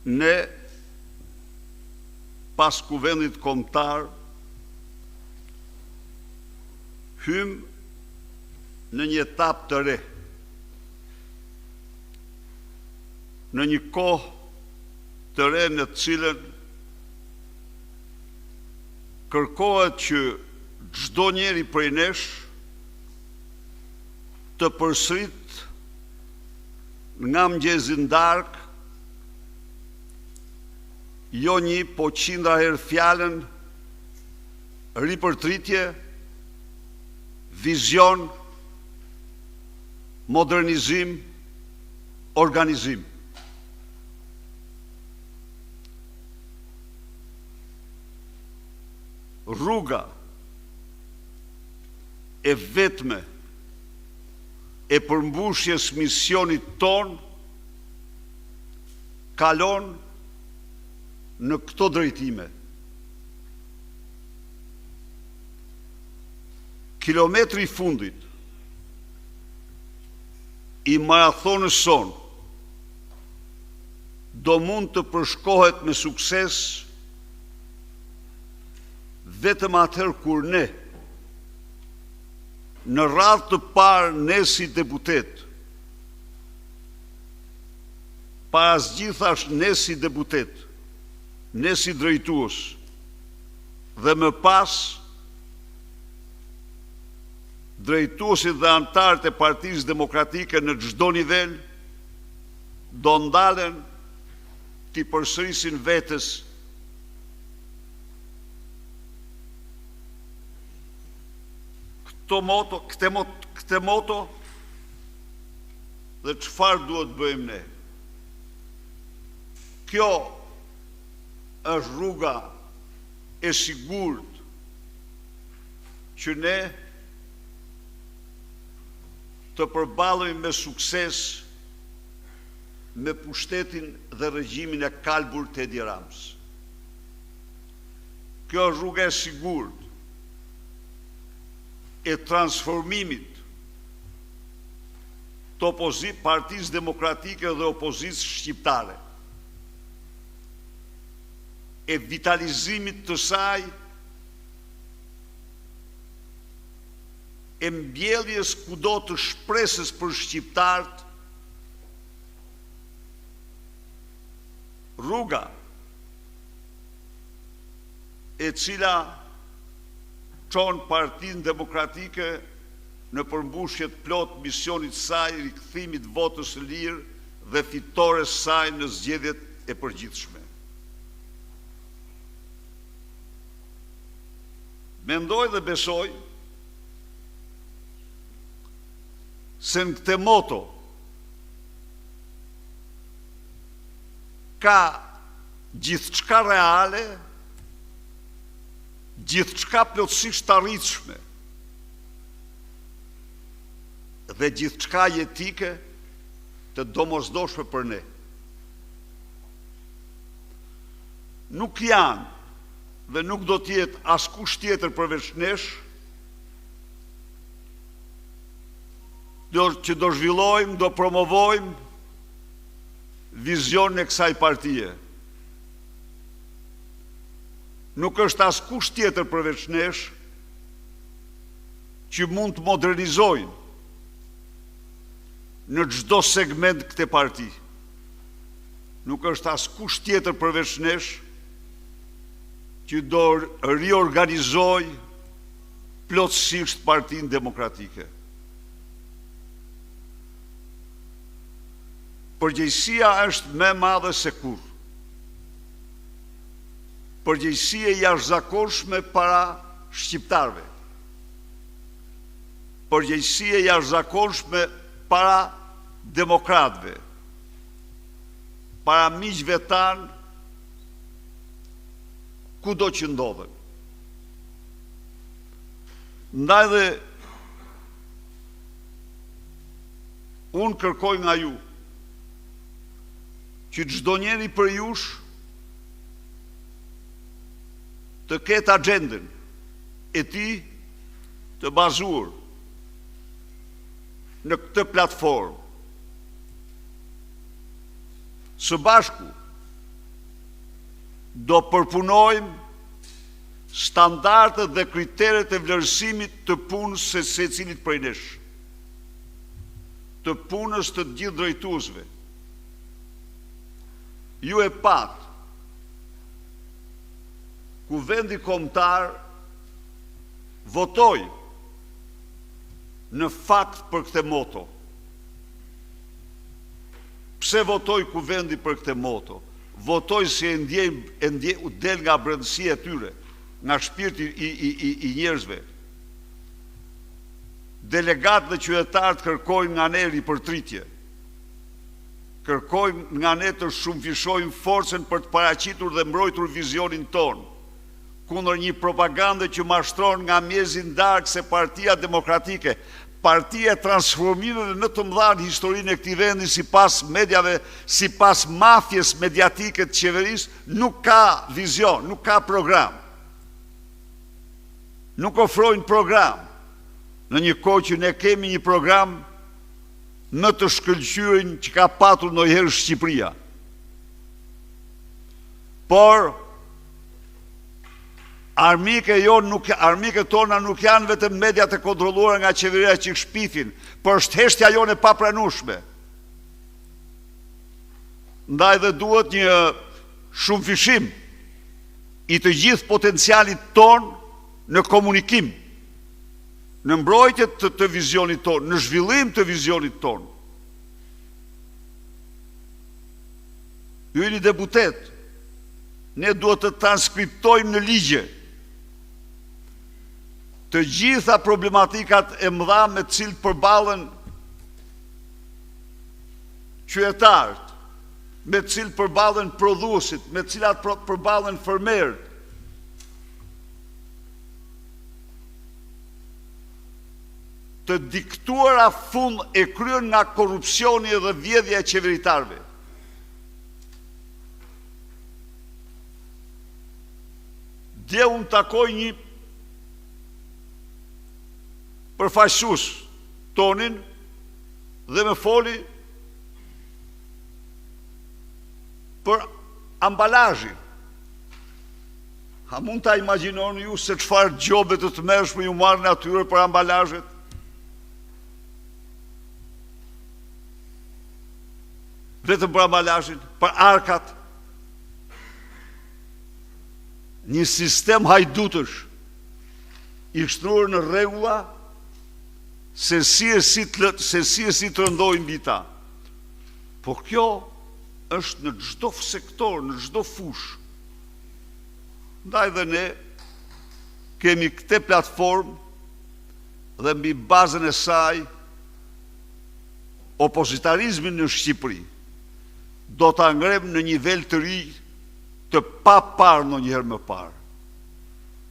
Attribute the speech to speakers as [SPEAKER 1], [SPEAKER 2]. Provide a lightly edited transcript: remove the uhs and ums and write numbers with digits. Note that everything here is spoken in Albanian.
[SPEAKER 1] ne pas kuvendit kombëtar hym në një etapë të re, në një kohë të re në të cilën kërkohet që çdo njeri prej nesh të përsërit nga mëngjesi darkë jo një, po 100 herë fjalën ripërtritje, vizion, modernizim, organizim. Rruga e vetme e përmbushjes misionit ton kalon në këto drejtime. Kilometri i fundit i marathonës son do mund të përshkohet me sukses vetëm atëherë kur ne, në radhë të parë ne si deputet, para zgjithash ne si deputet, ne si drejtues, dhe më pas drejtuesit dhe anëtarët e Partisë Demokratike në çdo nivel do ndalen t'i përsërisin vetes këtë moto dhe çfarë duhet bëjmë ne. Kjo është rruga e sigurt që ne të përballemi me sukses me pushtetin dhe regjimin e kalbur të Edi Ramës. Kjo është rruga e sigurt e transformimit të Partisë Demokratike dhe opozitës shqiptare, e vitalizimit të saj, e mbjelljes kudo të shpresës për shqiptarët, rruga e cila çon Partinë Demokratike në përmbushjet plot misionit saj, rikthimit votës së lirë dhe fitores saj në zgjedhjet e përgjithshme. Mendoj dhe besoj se në këtë moto ka gjithçka reale, gjithçka plotësisht të arritshme dhe gjithçka jetike të domosdoshme për ne. Nuk janë dhe nuk do t'jetë askush tjetër përveç nesh që do zhvillojmë, do promovojmë vizionin e kësaj partie. Nuk është askush tjetër përveç nesh që mund të modernizojnë në çdo segment këtë parti. Nuk është askush tjetër përveç nesh që do riorganizoj plotësisht Partinë Demokratike. Përgjegjësia është më e madhe se kurrë. Përgjegjësia e jashtëzakonshme para shqiptarëve. Përgjegjësia e jashtëzakonshme para demokratëve, para miqve tanë, kudo që ndodhen. Ndaj dhe unë kërkoj nga ju që çdo njeri për jush të ketë agjendën e tij të bazuar në këtë platformë. Së bashku do përpunojmë standardet dhe kriteret e vlerësimit të punës se secilit prej nesh, të punës të gjithë drejtuesve. Ju e pat, Kuvendi Kombëtar votoi në fakt për këtë moto. Pse votoi Kuvendi për këtë moto? Votoi si u del nga brendësia e tyre, nga shpirti i njerëzve. Delegatë dhe qytetarët kërkojnë nga ne ripërtritje. Kërkojnë nga ne të shumëfishojmë forcën për të paraqitur dhe mbrojtur vizionin tonë, kundër një propagandë që mashtron nga mjezi ndarkë se Partia Demokratike, partia e transformimeve në të mëdha në historinë e këtij vendi sipas mediave, sipas mafjes mediatike të qeverisë, nuk ka vizion, nuk ka program. Nuk ofrojnë program. Në një kohë që ne kemi një program më të shkëlqyer që ka patur ndonjëherë Shqipëria. Por armikët tona nuk janë vetëm mediat e kontrolluara nga qeveria që shpifin, por është heshtja jonë e papranueshme. Ndaj dhe duhet një shumëfishim i të gjithë potencialit ton në komunikim, në mbrojtje të vizionit ton, në zhvillim të vizionit ton. Ju jeni deputet, ne duhet të transkriptojmë në ligje të gjitha problematikat e mëdha me të cilët përballen qytetarët, me të cilët përballen prodhuesit, me të cilat përballen fermerët. Të diktuara fund e kryen nga korrupsioni dhe vjedhja e qeveritarëve. Dje unë takoj një përfaqësues tonin dhe me foli për ambalazhin. A mund ta imagjinoni ju se çfarë gjobe të tmerrshme ju marrin atyre për ambalazhet? Vetëm për ambalazhin, për arkat. Një sistem hajdutësh i shtruar në rregulla se si e si të rëndojnë mbi ta. Po kjo është në çdo sektor, në çdo fushë. Ndaj dhe ne kemi këtë platformë dhe mbi bazën e saj opozitarizmin në Shqipëri do ta ngrem në nivel të ri të pa parë ndonjëherë më parë.